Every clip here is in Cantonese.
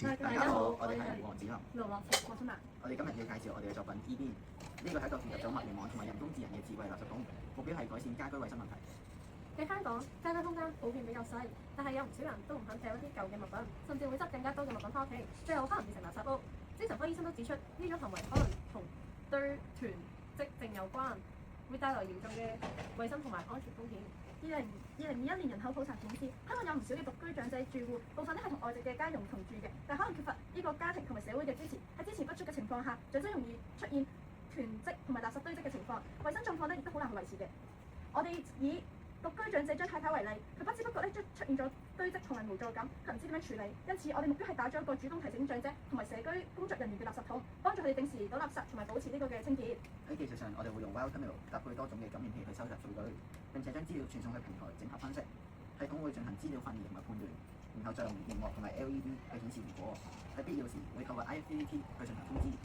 大家好，我哋係黃子琳。盧樂晴、郭春蘭。我哋今日要介紹我哋嘅作品 E-bin。呢個係一個結合咗物聯網同埋人工智能嘅智慧垃圾桶，目標係改善家居衞生問題。喺香港，家居空間普遍比較細，但係有唔少人都唔肯掉一啲舊嘅物品，甚至會執更加多嘅物品翻屋企，最後可能變成垃圾屋。精神科醫生都指出，呢種行為可能同堆囤積症有關，會帶來嚴重嘅衞生同埋安全風險。2021年人口普查顯示，香港有唔少嘅獨居長者住戶，部分咧係同外籍嘅家傭同住嘅，但可能缺乏呢個家庭同埋社會嘅支持。喺支持不足嘅情況下，長者容易出現囤積同埋垃圾堆積嘅情況，衞生狀況咧亦都好難去維持嘅。我哋以獨居長者張太太為例，佢不知不覺咧出現咗堆積同埋無助感，佢唔知點樣處理。因此，我哋目標係打咗一個主動提醒長者同埋社區工作人員嘅垃圾桶，幫助佢哋定時倒垃圾同埋保持呢個嘅清潔。喺技術上，我哋會用 Wild Terminal 搭配多種嘅感應器去收集數據，並且將資料傳送去平台整合分析。系統會進行資料訓練同埋判斷，然後再用螢幕同埋 LED 去顯示結果。喺必要時會透過 IFTTT 去進行通知。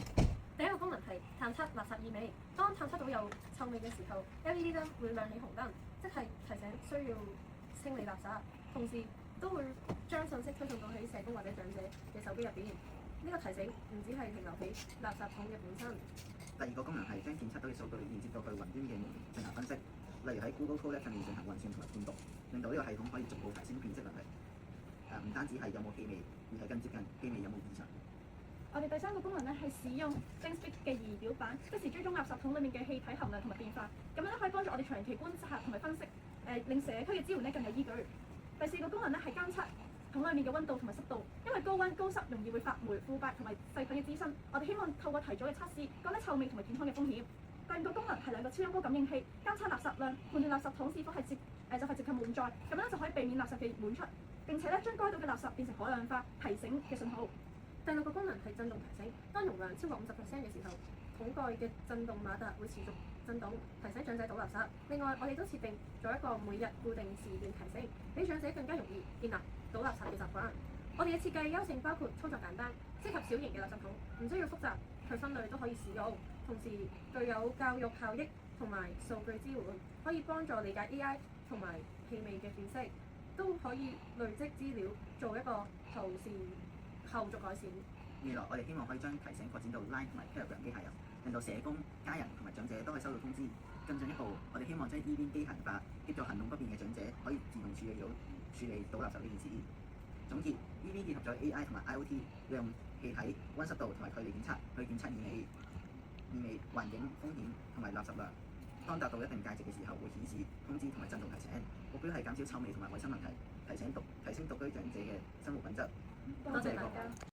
第一個功能係探測垃圾異味。當探測到有臭味嘅時候 ，LED 燈會亮起紅燈，即係提醒需要清理垃圾。同時都會將信息推送到喺社工或者長者嘅手機入邊。呢個提醒唔只係停留喺垃圾桶嘅本身。第二個功能係將檢測到嘅數據連接到去雲端嘅門進行分析，例如喺 Google Colab 上面進行運算同埋判讀，令到呢個系統可以逐步提升辨識能力。唔單止係有冇氣味，而係更接近氣味有冇異常。我哋第三個功能咧係使用 Sense-Fit 嘅儀表板，即時追蹤垃圾桶裡面嘅氣體含量同埋變化，咁樣咧可以幫助我哋長期觀察同埋分析，令社區嘅支援咧更有依據。第四個功能咧係監測桶裡面嘅溫度同埋濕度，因為高溫高濕容易會發霉腐敗同埋細菌嘅滋生，我哋希望透過提早嘅測試，降低臭味同埋健康嘅風險。第五個功能係兩個超音波感應器，監測垃圾量，判斷垃圾桶是否係接近滿載，咁樣就可以避免垃圾嘅滿出，並且咧將該度嘅垃圾變成可量化提醒嘅信號。第六個功能係震動提醒，當容量超過50%嘅時候，桶蓋嘅震動馬達會持續震動，提醒長者倒垃圾。另外，我哋都設定咗一個每日固定時段提醒，俾長者更加容易建立倒垃圾嘅習慣。我哋嘅設計優勝包括操作簡單，適合小型嘅垃圾桶，唔需要複雜去分類都可以使用，同時具有教育效益同埋數據支援，可以幫助理解 AI 同埋氣味嘅辨識，都可以累積資料做一個後續改善。未來我哋希望可以將提醒擴展到 Line 同埋 Telegram 機械人，令到社工、家人同埋長者都可以收到通知。更進一步，我哋希望將 E-bin 機械化，協助行動不便嘅長者可以自動處理倒垃圾呢件事。總結 ，E-bin 結合咗 AI 同埋 IoT，利用氣體、溫濕度同埋距離檢測去檢測異味、環境風險同埋垃圾量。當達到一定價值嘅時候，會顯示通知同埋震動提醒。目標係減少臭味同埋衞生問題，提升獨居長者嘅生活品質。多謝大家。